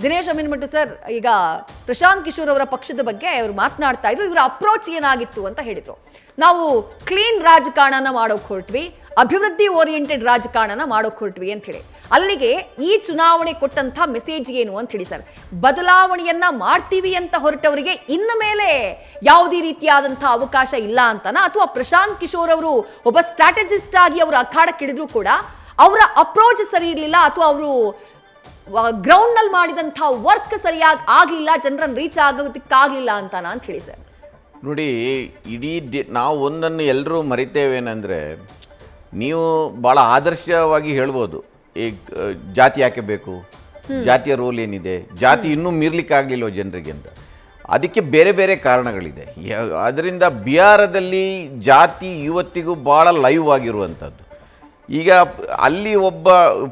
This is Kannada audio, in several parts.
ದಿನೇಶ್ ಅಮೀನ್ಮಠ ಸರ್, ಈಗ ಪ್ರಶಾಂತ್ ಕಿಶೋರ್ ಅವರ ಪಕ್ಷದ ಬಗ್ಗೆ ಅವರು ಮಾತನಾಡ್ತಾ ಇದ್ರು. ಇವರ ಅಪ್ರೋಚ್ ಏನಾಗಿತ್ತು ಅಂತ ಹೇಳಿದ್ರು. ನಾವು ಕ್ಲೀನ್ ರಾಜಕಾರಣನ ಮಾಡೋಕ್ ಹೊರಟ್ವಿ, ಅಭಿವೃದ್ಧಿ ಓರಿಯೆಂಟೆಡ್ ರಾಜಕಾರಣನ ಮಾಡೋಕ್ ಹೊರಟ್ವಿ ಅಂತ ಹೇಳಿ. ಅಲ್ಲಿಗೆ ಈ ಚುನಾವಣೆ ಕೊಟ್ಟಂತ ಮೆಸೇಜ್ ಏನು ಅಂತ ಹೇಳಿ ಸರ್, ಬದಲಾವಣೆಯನ್ನ ಮಾಡ್ತೀವಿ ಅಂತ ಹೊರಟವರಿಗೆ ಇನ್ನು ಮೇಲೆ ಯಾವುದೇ ರೀತಿಯಾದಂತಹ ಅವಕಾಶ ಇಲ್ಲ ಅಂತನಾ, ಅಥವಾ ಪ್ರಶಾಂತ್ ಕಿಶೋರ್ ಅವರು ಒಬ್ಬ ಸ್ಟ್ರಾಟಜಿಸ್ಟ್ ಆಗಿ ಅವರು ಅಖಾಡಕ್ಕಿಳಿದ್ರು ಕೂಡ ಅವರ ಅಪ್ರೋಚ್ ಸರಿ ಇರಲಿಲ್ಲ, ಅಥವಾ ಅವರು ಗ್ರೌಂಡ್ ನಲ್ಲಿ ಮಾಡಿದಂತಹ ವರ್ಕ್ ಸರಿಯಾಗಿ ಆಗ್ಲಿಲ್ಲ, ಜನರನ್ನು ರೀಚ್ ಆಗೋದಕ್ಕಾಗ್ಲಿಲ್ಲ ಅಂತಾನ ಅಂತ ಹೇಳಿ ಸರ್? ನೋಡಿ, ಇಡೀ ನಾವು ಒಂದನ್ನು ಎಲ್ಲರೂ ಮರಿತೇವೇನೆಂದರೆ, ನೀವು ಭಾಳ ಆದರ್ಶವಾಗಿ ಹೇಳ್ಬೋದು, ಈಗ ಜಾತಿ ಯಾಕೆ ಬೇಕು, ಜಾತಿಯ ರೋಲ್ ಏನಿದೆ, ಜಾತಿ ಇನ್ನೂ ಮೀರ್ಲಿಕ್ಕಾಗಲಿಲ್ಲ ಜನರಿಗೆ ಅಂತ. ಅದಕ್ಕೆ ಬೇರೆ ಬೇರೆ ಕಾರಣಗಳಿದೆ. ಅದರಿಂದ ಬಿಹಾರದಲ್ಲಿ ಜಾತಿ ಇವತ್ತಿಗೂ ಭಾಳ ಲೈವ್ ಆಗಿರುವಂಥದ್ದು. ಈಗ ಅಲ್ಲಿ ಒಬ್ಬ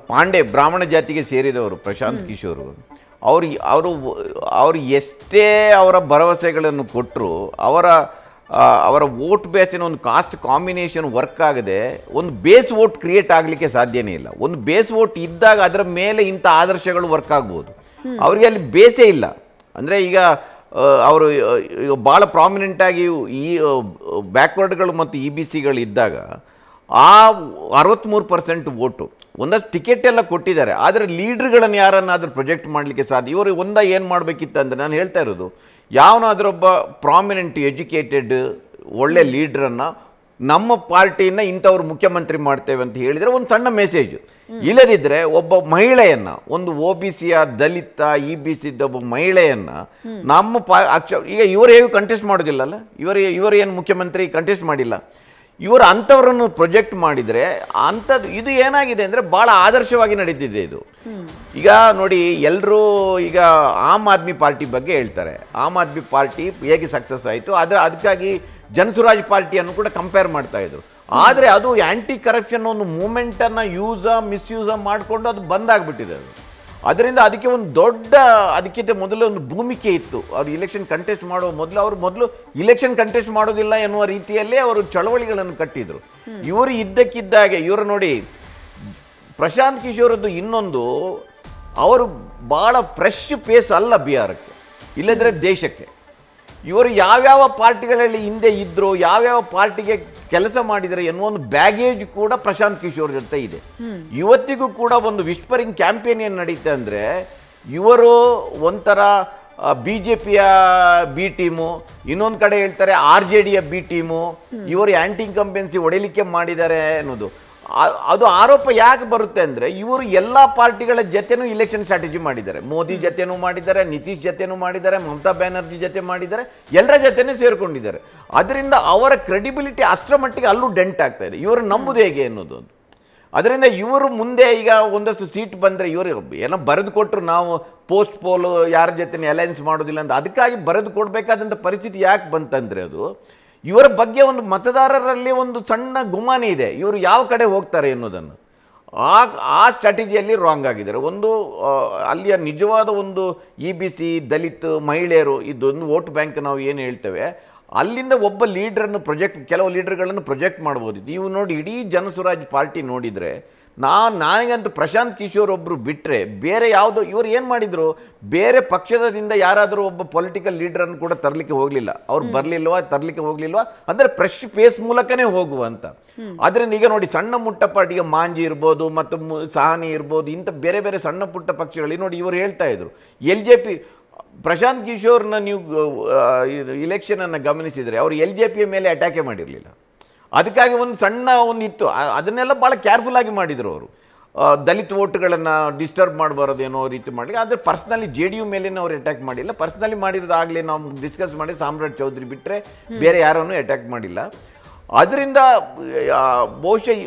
ಪಾಂಡೆ ಬ್ರಾಹ್ಮಣ ಜಾತಿಗೆ ಸೇರಿದವರು ಪ್ರಶಾಂತ್ ಕಿಶೋರ್ ಅವರು ಎಷ್ಟೇ ಅವರ ಭರವಸೆಗಳನ್ನು ಕೊಟ್ಟರು, ಅವರ ವೋಟ್ ಬೇಸಿನ ಒಂದು ಕಾಸ್ಟ್ ಕಾಂಬಿನೇಷನ್ ವರ್ಕ್ ಆಗದೆ ಒಂದು ಬೇಸ್ ವೋಟ್ ಕ್ರಿಯೇಟ್ ಆಗಲಿಕ್ಕೆ ಸಾಧ್ಯನೇ ಇಲ್ಲ. ಒಂದು ಬೇಸ್ ವೋಟ್ ಇದ್ದಾಗ ಅದರ ಮೇಲೆ ಇಂಥ ಆದರ್ಶಗಳು ವರ್ಕ್ ಆಗ್ಬೋದು. ಅವರಿಗೆ ಅಲ್ಲಿ ಬೇಸೇ ಇಲ್ಲ. ಅಂದರೆ ಈಗ ಅವರು ಭಾಳ ಪ್ರಾಮಿನೆಂಟಾಗಿ ಈ ಬ್ಯಾಕ್ವರ್ಡ್ಗಳು ಮತ್ತು EBCಗಳು ಇದ್ದಾಗ ಆ 63% ವೋಟು ಒಂದಷ್ಟು ಟಿಕೆಟ್ ಎಲ್ಲ ಕೊಟ್ಟಿದ್ದಾರೆ. ಆದರೆ ಲೀಡ್ರ್ಗಳನ್ನು ಯಾರನ್ನಾದರೂ ಪ್ರೊಜೆಕ್ಟ್ ಮಾಡಲಿಕ್ಕೆ ಸಾಧ್ಯ. ಇವರು ಏನು ಮಾಡಬೇಕಿತ್ತು ಅಂದರೆ, ನಾನು ಹೇಳ್ತಾ ಇರೋದು, ಯಾವನಾದ್ರೊಬ್ಬ ಪ್ರಾಮಿನೆಂಟ್ ಎಜುಕೇಟೆಡ್ ಒಳ್ಳೆ ಲೀಡ್ರನ್ನು ನಮ್ಮ ಪಾರ್ಟಿಯಿಂದ ಇಂಥವ್ರು ಮುಖ್ಯಮಂತ್ರಿ ಮಾಡ್ತೇವೆ ಅಂತ ಹೇಳಿದರೆ ಒಂದು ಸಣ್ಣ ಮೆಸೇಜ್. ಇಲ್ಲದಿದ್ದರೆ ಒಬ್ಬ ಮಹಿಳೆಯನ್ನು, ಒಂದು OBCಯ ದಲಿತ EBCದ ಒಬ್ಬ ಮಹಿಳೆಯನ್ನು ನಮ್ಮ ಈಗ ಇವರು ಹೇಗೂ ಕಂಟೆಸ್ಟ್ ಮಾಡೋದಿಲ್ಲಲ್ಲ, ಇವರು ಏನು ಮುಖ್ಯಮಂತ್ರಿ ಕಂಟೆಸ್ಟ್ ಮಾಡಿಲ್ಲ, ಇವರು ಅಂಥವ್ರನ್ನು ಪ್ರೊಜೆಕ್ಟ್ ಮಾಡಿದರೆ ಅಂಥದ್ದು ಇದು ಏನಾಗಿದೆ ಅಂದರೆ ಭಾಳ ಆದರ್ಶವಾಗಿ ನಡೀತಿದೆ ಇದು. ಈಗ ನೋಡಿ, ಎಲ್ಲರೂ ಈಗ ಆಮ್ ಆದ್ಮಿ ಪಾರ್ಟಿ ಬಗ್ಗೆ ಹೇಳ್ತಾರೆ. ಆಮ್ ಆದ್ಮಿ ಪಾರ್ಟಿ ಹೇಗೆ ಸಕ್ಸಸ್ ಆಯಿತು, ಅದಕ್ಕಾಗಿ ಜನಸುರಾಜ್ ಪಾರ್ಟಿಯನ್ನು ಕೂಡ ಕಂಪೇರ್ ಮಾಡ್ತಾ ಇದ್ರು. ಆದರೆ ಅದು ಆ್ಯಂಟಿ ಕರಪ್ಷನ್ ಒಂದು ಮೂಮೆಂಟನ್ನು ಮಿಸ್ಯೂಸ ಮಾಡಿಕೊಂಡು ಅದು ಬಂದಾಗ್ಬಿಟ್ಟಿದೆ. ಅದರಿಂದ ಅದಕ್ಕೆ ಒಂದು ದೊಡ್ಡ, ಅದಕ್ಕಿಂತ ಮೊದಲು ಒಂದು ಭೂಮಿಕೆ ಇತ್ತು. ಅವರು ಇಲೆಕ್ಷನ್ ಕಂಟೆಸ್ಟ್ ಮಾಡೋ ಮೊದಲು ಇಲೆಕ್ಷನ್ ಕಂಟೆಸ್ಟ್ ಮಾಡೋದಿಲ್ಲ ಎನ್ನುವ ರೀತಿಯಲ್ಲೇ ಅವರು ಚಳವಳಿಗಳನ್ನು ಕಟ್ಟಿದರು. ಇವರು ಇದ್ದಕ್ಕಿದ್ದಾಗೆ ಇವರು ನೋಡಿ, ಪ್ರಶಾಂತ್ ಕಿಶೋರದ್ದು ಇನ್ನೊಂದು, ಅವರು ಭಾಳ ಫ್ರೆಶ್ ಪೇಸ್ ಅಲ್ಲ ಬಿಹಾರಕ್ಕೆ, ಇಲ್ಲದ್ರೆ ದೇಶಕ್ಕೆ. ಇವರು ಯಾವ್ಯಾವ ಪಾರ್ಟಿಗಳಲ್ಲಿ ಹಿಂದೆ ಇದ್ದರು, ಯಾವ್ಯಾವ ಪಾರ್ಟಿಗೆ ಕೆಲಸ ಮಾಡಿದರೆ ಎನ್ನುವ ಒಂದು ಬ್ಯಾಗೇಜ್ ಕೂಡ ಪ್ರಶಾಂತ್ ಕಿಶೋರ್ ಜೊತೆ ಇದೆ. ಇವತ್ತಿಗೂ ಕೂಡ ಒಂದು ವಿಸ್ಪರಿಂಗ್ ಕ್ಯಾಂಪೇನ್ ಏನು ನಡೀತೆ ಅಂದರೆ, ಇವರು ಒಂಥರ BJPಯ ಬಿ ಟೀಮು, ಇನ್ನೊಂದು ಕಡೆ ಹೇಳ್ತಾರೆ RJDಯ ಬಿ ಟೀಮು, ಇವರು ಆ್ಯಂಟಿ ಇನ್ಕಂಬೆನ್ಸಿ ಹೊಡೆಯಲಿಕ್ಕೆ ಮಾಡಿದ್ದಾರೆ ಅನ್ನೋದು. ಅದು ಆರೋಪ ಯಾಕೆ ಬರುತ್ತೆ ಅಂದರೆ, ಇವರು ಎಲ್ಲ ಪಾರ್ಟಿಗಳ ಜೊತೆನೂ ಇಲೆಕ್ಷನ್ ಸ್ಟ್ರಾಟಜಿ ಮಾಡಿದ್ದಾರೆ. ಮೋದಿ ಜೊತೆನೂ ಮಾಡಿದ್ದಾರೆ, ನಿತೀಶ್ ಜೊತೆನೂ ಮಾಡಿದ್ದಾರೆ, ಮಮತಾ ಬ್ಯಾನರ್ಜಿ ಜೊತೆ ಮಾಡಿದ್ದಾರೆ, ಎಲ್ಲರ ಜೊತೆನೇ ಸೇರಿಕೊಂಡಿದ್ದಾರೆ. ಅದರಿಂದ ಅವರ ಕ್ರೆಡಿಬಿಲಿಟಿ ಅಷ್ಟರ ಮಟ್ಟಿಗೆ ಅಲ್ಲೂ ಡೆಂಟ್ ಆಗ್ತಾ ಇದೆ. ಇವರು ನಂಬುದು ಹೇಗೆ ಅನ್ನೋದು. ಅದರಿಂದ ಇವರು ಮುಂದೆ ಈಗ ಒಂದಷ್ಟು ಸೀಟ್ ಬಂದರೆ, ಇವರು ಏನೋ ಬರೆದು ಕೊಟ್ಟರು, ನಾವು ಪೋಸ್ಟ್ ಪೋಲು ಯಾರ ಜೊತೆ ಅಲಯನ್ಸ್ ಮಾಡೋದಿಲ್ಲ ಅಂತ. ಅದಕ್ಕಾಗಿ ಬರೆದು ಕೊಡಬೇಕಾದಂಥ ಪರಿಸ್ಥಿತಿ ಯಾಕೆ ಬಂತಂದರೆ, ಅದು ಇವರ ಬಗ್ಗೆ ಒಂದು ಮತದಾರರಲ್ಲಿ ಒಂದು ಸಣ್ಣ ಗುಮಾನಿ ಇದೆ, ಇವರು ಯಾವ ಕಡೆ ಹೋಗ್ತಾರೆ ಎನ್ನುವುದನ್ನು. ಆ ಸ್ಟ್ರಾಟಜಿಯಲ್ಲಿ ರಾಂಗ್ ಆಗಿದ್ದಾರೆ. ಒಂದು ಅಲ್ಲಿಯ ನಿಜವಾದ ಒಂದು EBC ದಲಿತ ಮಹಿಳೆಯರು ಇದೊಂದು ವೋಟ್ ಬ್ಯಾಂಕ್ ನಾವು ಏನು ಹೇಳ್ತೇವೆ, ಅಲ್ಲಿಂದ ಒಬ್ಬ ಲೀಡ್ರನ್ನು ಕೆಲವು ಲೀಡರ್ಗಳನ್ನು ಪ್ರೊಜೆಕ್ಟ್ ಮಾಡ್ಬೋದು. ನೀವು ನೋಡಿ, ಇಡೀ ಜನಸುರಾಜ್ ಪಾರ್ಟಿ ನೋಡಿದರೆ ನನಗಂತೂ ಪ್ರಶಾಂತ್ ಕಿಶೋರ್ ಒಬ್ಬರು ಬಿಟ್ಟರೆ ಬೇರೆ ಯಾವುದೋ, ಇವರು ಏನು ಮಾಡಿದರು, ಬೇರೆ ಪಕ್ಷದಿಂದ ಯಾರಾದರೂ ಒಬ್ಬ ಪೊಲಿಟಿಕಲ್ ಲೀಡ್ರನ್ನು ಕೂಡ ತರಲಿಕ್ಕೆ ಹೋಗಲಿಲ್ಲ. ಅವ್ರು ತರಲಿಕ್ಕೆ ಹೋಗಲಿಲ್ವಾ ಅಂದರೆ ಫ್ರೆಶ್ ಫೇಸ್ ಮೂಲಕನೇ ಹೋಗುವಂತ. ಅದರಿಂದ ಈಗ ನೋಡಿ, ಸಣ್ಣ ಪುಟ್ಟ ಪಾರ್ಟಿಗೆ ಮಾಂಜಿ ಇರ್ಬೋದು ಮತ್ತು ಸಹಾನಿ ಇರ್ಬೋದು, ಇಂಥ ಬೇರೆ ಬೇರೆ ಸಣ್ಣ ಪುಟ್ಟ ಪಕ್ಷಗಳು ನೋಡಿ, ಇವರು ಹೇಳ್ತಾ ಇದ್ರು LJP ಪ್ರಶಾಂತ್ ಕಿಶೋರ್ನ ನೀವು ಇಲೆಕ್ಷನನ್ನು ಗಮನಿಸಿದರೆ ಅವರು LJPಯ ಮೇಲೆ ಅಟ್ಯಾಕೇ ಮಾಡಿರಲಿಲ್ಲ. ಅದಕ್ಕಾಗಿ ಒಂದು ಸಣ್ಣ ಒಂದು ಇತ್ತು, ಅದನ್ನೆಲ್ಲ ಭಾಳ ಕೇರ್ಫುಲ್ ಆಗಿ ಮಾಡಿದರು ಅವರು. ದಲಿತ ವೋಟ್ಗಳನ್ನು ಡಿಸ್ಟರ್ಬ್ ಮಾಡಬಾರದು ಏನೋ ರೀತಿ ಮಾಡಲಿ. ಆದರೆ ಪರ್ಸ್ನಲಿ JDU ಮೇಲೇ ಅವ್ರು ಅಟ್ಯಾಕ್ ಮಾಡಿಲ್ಲ. ಪರ್ಸ್ನಲಿ ಮಾಡಿರೋದಾಗಲೇ ನಾವು ಡಿಸ್ಕಸ್ ಮಾಡಿ ಸಾಮ್ರಾಟ್ ಚೌಧರಿ ಬಿಟ್ಟರೆ ಬೇರೆ ಯಾರನ್ನೂ ಅಟ್ಯಾಕ್ ಮಾಡಿಲ್ಲ. ಅದರಿಂದ ಬಹುಶಃ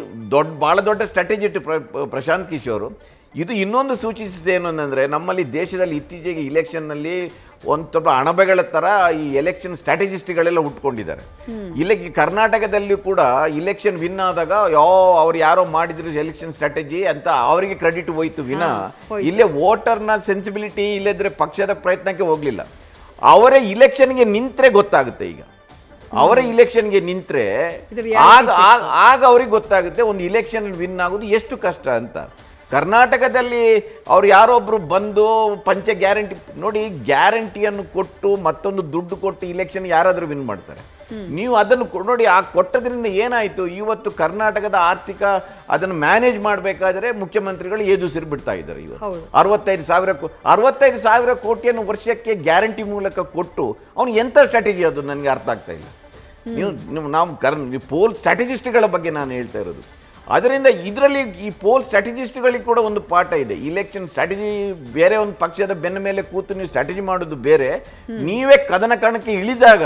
ಭಾಳ ದೊಡ್ಡ ಸ್ಟ್ರಾಟಜಿ ಇಟ್ಟು ಪ್ರಶಾಂತ್ ಕಿಶೋರು. ಇದು ಇನ್ನೊಂದು ಸೂಚಿಸಿದ್ದೇನು ಅಂದರೆ, ನಮ್ಮಲ್ಲಿ ದೇಶದಲ್ಲಿ ಇತ್ತೀಚೆಗೆ ಇಲೆಕ್ಷನ್ನಲ್ಲಿ ಒಂದು ಸ್ವಲ್ಪ ಅಣಬೆಗಳ ಥರ ಈ ಎಲೆಕ್ಷನ್ ಸ್ಟ್ರಾಟಜಿಸ್ಟ್ಗಳೆಲ್ಲ ಹುಟ್ಕೊಂಡಿದ್ದಾರೆ. ಕರ್ನಾಟಕದಲ್ಲಿ ಕೂಡ ಇಲೆಕ್ಷನ್ ವಿನ್ ಆದಾಗ ಅವ್ರು ಯಾರೋ ಮಾಡಿದ್ರು ಎಲೆಕ್ಷನ್ ಸ್ಟ್ರಾಟಜಿ ಅಂತ ಅವರಿಗೆ ಕ್ರೆಡಿಟ್ ಹೋಯ್ತು ವಿನ, ಇಲ್ಲೇ ವೋಟರ್ನ ಸೆನ್ಸಿಬಿಲಿಟಿ ಇಲ್ಲದ್ರೆ ಪಕ್ಷದ ಪ್ರಯತ್ನಕ್ಕೆ ಹೋಗಲಿಲ್ಲ. ಅವರೇ ಇಲೆಕ್ಷನ್ಗೆ ನಿಂತರೆ ಗೊತ್ತಾಗುತ್ತೆ. ಈಗ ಅವರ ಇಲೆಕ್ಷನ್ಗೆ ನಿಂತರೆ ಆಗ ಅವ್ರಿಗೆ ಗೊತ್ತಾಗುತ್ತೆ ಒಂದು ಇಲೆಕ್ಷನ್ ವಿನ್ ಆಗೋದು ಎಷ್ಟು ಕಷ್ಟ ಅಂತ. ಕರ್ನಾಟಕದಲ್ಲಿ ಅವ್ರು ಯಾರೊಬ್ರು ಬಂದು ಪಂಚ ಗ್ಯಾರಂಟಿ ನೋಡಿ, ಗ್ಯಾರಂಟಿಯನ್ನು ಕೊಟ್ಟು ಮತ್ತೊಂದು ದುಡ್ಡು ಕೊಟ್ಟು ಇಲೆಕ್ಷನ್ ಯಾರಾದರೂ ವಿನ್ ಮಾಡ್ತಾರೆ. ನೀವು ಅದನ್ನು ನೋಡಿ, ಆ ಕೊಟ್ಟದ್ರಿಂದ ಏನಾಯಿತು, ಇವತ್ತು ಕರ್ನಾಟಕದ ಆರ್ಥಿಕ ಅದನ್ನು ಮ್ಯಾನೇಜ್ ಮಾಡಬೇಕಾದ್ರೆ ಮುಖ್ಯಮಂತ್ರಿಗಳು ಏದುಸಿರು ಬಿಡ್ತಾ ಇದ್ದಾರೆ. ಇವತ್ತು 65,000 ಕೋಟಿಯನ್ನು ವರ್ಷಕ್ಕೆ ಗ್ಯಾರಂಟಿ ಮೂಲಕ ಕೊಟ್ಟು ಅವನು ಎಂಥ ಸ್ಟ್ರಾಟಜಿ ಅದು ನನಗೆ ಅರ್ಥ ಆಗ್ತಾ ಇಲ್ಲ. ನಾವು ಪೋಲ್ ಸ್ಟ್ರಾಟಜಿಸ್ಟ್ಗಳ ಬಗ್ಗೆ ನಾನು ಹೇಳ್ತಾ ಇರೋದು. ಅದರಿಂದ ಇದರಲ್ಲಿ ಈ ಪೋಲ್ ಸ್ಟ್ರಾಟಜಿಸ್ಟ್ಗಳಿಗೆ ಕೂಡ ಒಂದು ಪಾಠ ಇದೆ. ಇಲೆಕ್ಷನ್ ಸ್ಟ್ರಾಟಜಿ ಬೇರೆ, ಒಂದು ಪಕ್ಷದ ಬೆನ್ನ ಮೇಲೆ ಕೂತು ನೀವು ಸ್ಟ್ರಾಟಜಿ ಮಾಡೋದು ಬೇರೆ, ನೀವೇ ಕದನ ಕಣಕ್ಕೆ ಇಳಿದಾಗ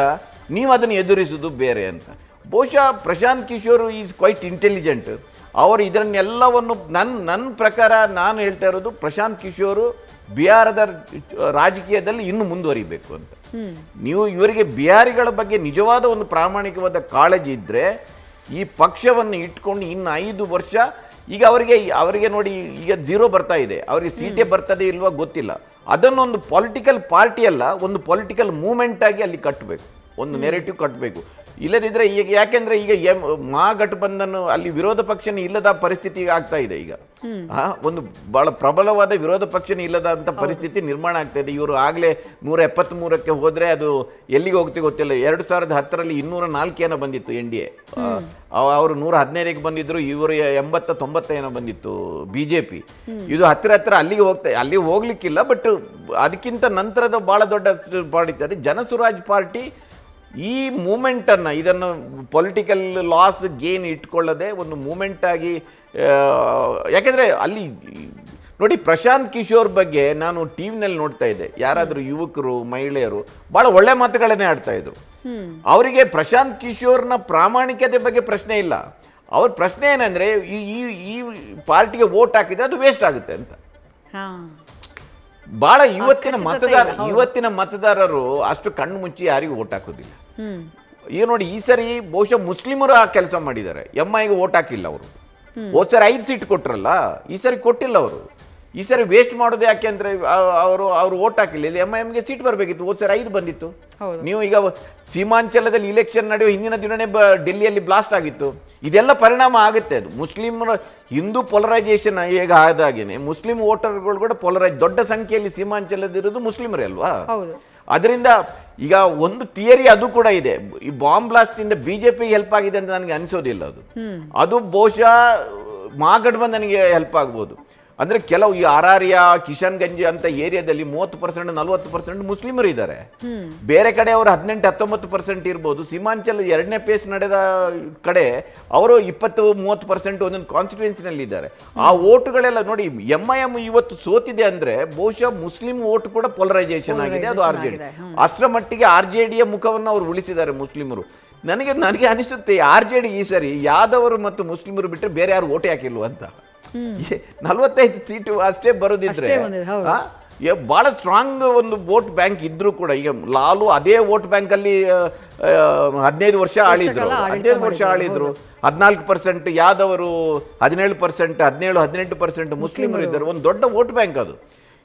ನೀವು ಅದನ್ನು ಎದುರಿಸೋದು ಬೇರೆ ಅಂತ. ಬಹುಶಃ Prashant Kishor is quite intelligent. ಅವರು ಇದನ್ನೆಲ್ಲವನ್ನು ನನ್ನ ಪ್ರಕಾರ ನಾನು ಹೇಳ್ತಾ ಇರೋದು, ಪ್ರಶಾಂತ್ ಕಿಶೋರು ಬಿಹಾರದ ರಾಜಕೀಯದಲ್ಲಿ ಇನ್ನೂ ಮುಂದುವರಿಬೇಕು ಅಂತ. ನೀವು ಇವರಿಗೆ ಬಿಹಾರಿಗಳ ಬಗ್ಗೆ ನಿಜವಾದ ಒಂದು ಪ್ರಾಮಾಣಿಕವಾದ ಕಾಳಜಿ ಇದ್ದರೆ ಈ ಪಕ್ಷವನ್ನು ಇಟ್ಕೊಂಡು ಇನ್ನು 5 ವರ್ಷ, ಈಗ ಅವರಿಗೆ ನೋಡಿ, ಈಗ 0 ಬರ್ತಾ ಇದೆ, ಅವರಿಗೆ ಸೀಟೇ ಬರ್ತದೆ ಇಲ್ವಾ ಗೊತ್ತಿಲ್ಲ. ಅದನ್ನೊಂದು ಪೊಲಿಟಿಕಲ್ ಪಾರ್ಟಿ ಅಲ್ಲ, ಒಂದು ಪೊಲಿಟಿಕಲ್ ಮೂವ್ಮೆಂಟ್ ಆಗಿ ಅಲ್ಲಿ ಕಟ್ಟಬೇಕು, ಒಂದು ನೆರೆಟಿವ್ ಕಟ್ಟಬೇಕು. ಇಲ್ಲದಿದ್ದರೆ ಈಗ ಯಾಕೆಂದ್ರೆ ಈಗ ಮಹಾಗಠಬಂಧನ್ ಅಲ್ಲಿ ವಿರೋಧ ಪಕ್ಷನೇ ಇಲ್ಲದ ಪರಿಸ್ಥಿತಿ ಆಗ್ತಾ ಇದೆ. ಈಗ ಒಂದು ಬಹಳ ಪ್ರಬಲವಾದ ವಿರೋಧ ಪಕ್ಷನೇ ಇಲ್ಲದಂಥ ಪರಿಸ್ಥಿತಿ ನಿರ್ಮಾಣ ಆಗ್ತಾ ಇದೆ. ಇವರು ಆಗಲೇ 173ಕ್ಕೆ ಹೋದರೆ ಅದು ಎಲ್ಲಿಗೆ ಹೋಗ್ತಿ ಗೊತ್ತಿಲ್ಲ. 2010ರಲ್ಲಿ 204 ಏನೋ ಬಂದಿತ್ತು NDA, ಅವರು 115ಕ್ಕೆ ಬಂದಿದ್ರು, ಇವರು 80-90 ಏನೋ ಬಂದಿತ್ತು BJP. ಇದು ಹತ್ತಿರ ಅಲ್ಲಿಗೆ ಹೋಗ್ಲಿಕ್ಕಿಲ್ಲ. ಬಟ್ ಅದಕ್ಕಿಂತ ನಂತರದ ಬಹಳ ದೊಡ್ಡ ಪಾರ್ಟಿ ಅದೇ ಜನಸುರಾಜ್ ಪಾರ್ಟಿ. ಈ ಮೂಮೆಂಟನ್ನು, ಇದನ್ನು ಪೊಲಿಟಿಕಲ್ ಲಾಸ್ ಗೇನ್ ಇಟ್ಕೊಳ್ಳದೆ ಒಂದು ಮೂಮೆಂಟ್ ಆಗಿ, ಯಾಕೆಂದರೆ ಅಲ್ಲಿ ನೋಡಿ, ಪ್ರಶಾಂತ್ ಕಿಶೋರ್ ಬಗ್ಗೆ ನಾನು ಟಿವಿನಲ್ಲಿ ನೋಡ್ತಾ ಇದ್ದೆ, ಯಾರಾದರೂ ಯುವಕರು ಮಹಿಳೆಯರು ಭಾಳ ಒಳ್ಳೆ ಮಾತುಗಳನ್ನೇ ಆಡ್ತಾ ಇದ್ರು. ಅವರಿಗೆ ಪ್ರಶಾಂತ್ ಕಿಶೋರ್ನ ಪ್ರಾಮಾಣಿಕತೆ ಬಗ್ಗೆ ಪ್ರಶ್ನೆ ಇಲ್ಲ. ಅವ್ರ ಪ್ರಶ್ನೆ ಏನಂದರೆ, ಈ ಪಾರ್ಟಿಗೆ ವೋಟ್ ಹಾಕಿದರೆ ಅದು ವೇಸ್ಟ್ ಆಗುತ್ತೆ ಅಂತ. ಬಹಳ ಇವತ್ತಿನ ಮತದಾರರು ಅಷ್ಟು ಕಣ್ಣು ಮುಚ್ಚಿ ಯಾರಿಗೂ ವೋಟ್ ಹಾಕೋದಿಲ್ಲ. ಈಗ ನೋಡಿ, ಈ ಸರಿ ಬಹುಶಃ ಮುಸ್ಲಿಮರು ಆ ಕೆಲಸ ಮಾಡಿದ್ದಾರೆ. MIಗೆ ವೋಟ್ ಹಾಕಿಲ್ಲ ಅವರು. ಹೋದ್ ಸರಿ 5 ಸೀಟ್ ಕೊಟ್ರಲ್ಲ, ಈ ಸರಿ ಕೊಟ್ಟಿಲ್ಲ ಅವರು. ಈ ಸರಿ ವೇಸ್ಟ್ ಮಾಡೋದು ಯಾಕೆ ಅಂದರೆ ಅವರು ವೋಟ್ ಹಾಕಿಲ್ಲ. ಇಲ್ಲಿ MIMಗೆ ಸೀಟ್ ಬರಬೇಕಿತ್ತು, ಹೋದ್ ಸರಿ 5 ಬಂದಿತ್ತು. ನೀವು ಈಗ ಸೀಮಾಂಚಲದಲ್ಲಿ ಇಲೆಕ್ಷನ್ ನಡೆಯುವ ಹಿಂದಿನ ದಿನನೇ ಡೆಲ್ಲಿಯಲ್ಲಿ ಬ್ಲಾಸ್ಟ್ ಆಗಿತ್ತು. ಇದೆಲ್ಲ ಪರಿಣಾಮ ಆಗುತ್ತೆ. ಅದು ಮುಸ್ಲಿಮರ ಹಿಂದೂ ಪೊಲರೈಸೇಷನ್ ಹೇಗೆ ಆದಾಗೇನೆ ಮುಸ್ಲಿಂ ವೋಟರ್ಗಳು ಕೂಡ ದೊಡ್ಡ ಸಂಖ್ಯೆಯಲ್ಲಿ ಸೀಮಾಂಚಲದಿರೋದು ಮುಸ್ಲಿಮರೇ ಅಲ್ವಾ. ಅದರಿಂದ ಈಗ ಒಂದು ಥಿಯರಿ ಅದು ಕೂಡ ಇದೆ, ಈ ಬಾಂಬ್ ಬ್ಲಾಸ್ಟ್ ಇಂದ BJPಗೆ ಹೆಲ್ಪ್ ಆಗಿದೆ ಅಂತ ನನಗೆ ಅನಿಸೋದಿಲ್ಲ. ಅದು ಬಹುಶಃ ಮಹಾಗಠಬಂಧನ್ಗೆ ಹೆಲ್ಪ್ ಆಗ್ಬೋದು. ಅಂದರೆ ಕೆಲವು ಈ ಅರಾರಿಯಾ, ಕಿಶನ್ಗಂಜ್ ಅಂತ ಏರಿಯಾದಲ್ಲಿ 30% 40% ಮುಸ್ಲಿಮರು ಇದ್ದಾರೆ. ಬೇರೆ ಕಡೆ ಅವರು 18-19% ಇರ್ಬೋದು. ಸೀಮಾಂಚಲ 2ನೇ ಫೇಸ್ ನಡೆದ ಕಡೆ ಅವರು 20-30% ಒಂದೊಂದು ಕಾನ್ಸ್ಟಿಟ್ಯೂನ್ಸಿನಲ್ಲಿ ಇದ್ದಾರೆ. ಆ ಓಟುಗಳೆಲ್ಲ ನೋಡಿ, MIM ಇವತ್ತು ಸೋತಿದೆ ಅಂದರೆ ಬಹುಶಃ ಮುಸ್ಲಿಂ ಓಟ್ ಕೂಡ ಪೊಲರೈಸೇಷನ್ ಆಗಿದೆ, ಅದು RJD. ಅಷ್ಟರ ಮಟ್ಟಿಗೆ RJDಯ ಮುಖವನ್ನು ಅವರು ಉಳಿಸಿದ್ದಾರೆ ಮುಸ್ಲಿಮರು. ನನಗೆ ಅನಿಸುತ್ತೆ RJD ಈ ಸರಿ ಯಾದವರು ಮತ್ತು ಮುಸ್ಲಿಮರು ಬಿಟ್ಟರೆ ಬೇರೆ ಯಾರು ಓಟೇ ಹಾಕಿಲ್ವ ಅಂತ. 45 ಸೀಟು ಅಷ್ಟೇ ಬರೋದಿದ್ರೆ ಬಹಳ ಸ್ಟ್ರಾಂಗ್ ಒಂದು ವೋಟ್ ಬ್ಯಾಂಕ್ ಇದ್ರೂ ಕೂಡ, ಈಗ ಲಾಲು ಅದೇ ವೋಟ್ ಬ್ಯಾಂಕ್ ಅಲ್ಲಿ 15 ವರ್ಷ ಆಳಿದ್ರು, 14%, ಯಾದವರು 17%, 17-18% ಮುಸ್ಲಿಮರು ಇದ್ದರು. ಒಂದು ದೊಡ್ಡ ವೋಟ್ ಬ್ಯಾಂಕ್ ಅದು.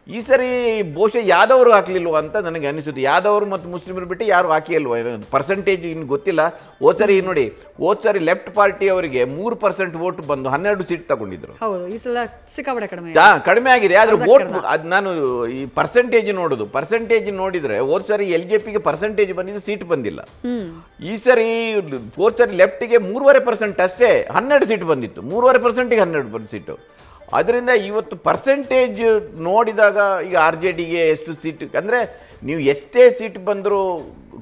ಈ ಸರಿ ಬಹುಶಃ ಯಾದವರು ಹಾಕ್ಲಿಲ್ವ ಅಂತ ನನಗೆ ಅನಿಸುತ್ತೆ. ಯಾದವರು ಮತ್ತು ಮುಸ್ಲಿಮರು ಬಿಟ್ಟು ಯಾರು ಹಾಕಿ ಅಲ್ವ, ಪರ್ಸೆಂಟೇಜ್ ಇನ್ನು ಗೊತ್ತಿಲ್ಲ. ಹೋದ್ ಸರಿ ಲೆಫ್ಟ್ ಪಾರ್ಟಿ ಅವರಿಗೆ 3% ವೋಟ್ ಬಂದು 12 ಸೀಟ್ ತಗೊಂಡಿದ್ರು. ಕಡಿಮೆ ಆಗಿದೆ. ಆದ್ರೆ ವೋಟ್ ನಾನು ಈ ಪರ್ಸೆಂಟೇಜ್ ನೋಡಿದ್ರೆ ಹೋದ್ ಸರಿ LJPಗೆ ಪರ್ಸೆಂಟೇಜ್ ಬಂದಿದ್ದು, ಸೀಟ್ ಬಂದಿಲ್ಲ. ಈ ಸರಿ ಹೋದ್ ಸರಿ ಲೆಫ್ಟ್ಗೆ 3.5% ಅಷ್ಟೇ 12 ಸೀಟ್ ಬಂದಿತ್ತು. 3.5%ಗೆ 12 ಸೀಟು. ಅದರಿಂದ ಇವತ್ತು ಪರ್ಸೆಂಟೇಜ್ ನೋಡಿದಾಗ ಈಗ RJDಗೆ ಎಷ್ಟು ಸೀಟ್ ಅಂದರೆ, ನೀವು ಎಷ್ಟೇ ಸೀಟ್ ಬಂದರೂ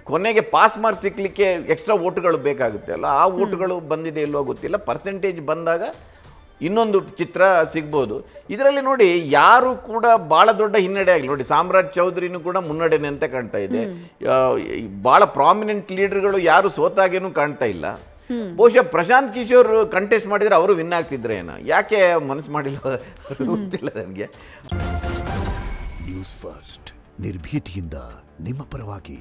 ಕೊನೆಗೆ ಪಾಸ್ ಮಾರ್ಕ್ ಸಿಕ್ಕಲಿಕ್ಕೆ ಎಕ್ಸ್ಟ್ರಾ ಓಟುಗಳು ಬೇಕಾಗುತ್ತೆ ಅಲ್ಲ, ಆ ಓಟುಗಳು ಬಂದಿದೆ ಇಲ್ವೋ ಗೊತ್ತಿಲ್ಲ. ಪರ್ಸೆಂಟೇಜ್ ಬಂದಾಗ ಇನ್ನೊಂದು ಚಿತ್ರ ಸಿಗ್ಬೋದು. ಇದರಲ್ಲಿ ನೋಡಿ, ಯಾರು ಕೂಡ ಭಾಳ ದೊಡ್ಡ ಹಿನ್ನಡೆ ಆಗಲಿ. ನೋಡಿ, ಸಾಮ್ರಾಟ್ ಚೌಧರಿನೂ ಕೂಡ ಮುನ್ನಡೆನೆ ಅಂತ ಕಾಣ್ತಾ ಇದೆ. ಭಾಳ ಪ್ರಾಮಿನೆಂಟ್ ಲೀಡರ್ಗಳು ಯಾರು ಸೋತಾಗೇನೂ ಕಾಣ್ತಾ ಇಲ್ಲ. ಬಹುಶಃ ಪ್ರಶಾಂತ್ ಕಿಶೋರ್ ಕಂಟೆಸ್ಟ್ ಮಾಡಿದ್ರೆ ಅವರು ವಿನ್ ಆಗ್ತಿದ್ರೆ ಏನೋ, ಯಾಕೆ ಮನಸ್ಸು ಮಾಡಿಲ್ಲ ಗೊತ್ತಿಲ್ಲ ನನಗೆ. ನ್ಯೂಸ್ ಫಸ್ಟ್, ನಿರ್ಭೀತಿಯಿಂದ ನಿಮ್ಮ ಪರವಾಗಿ.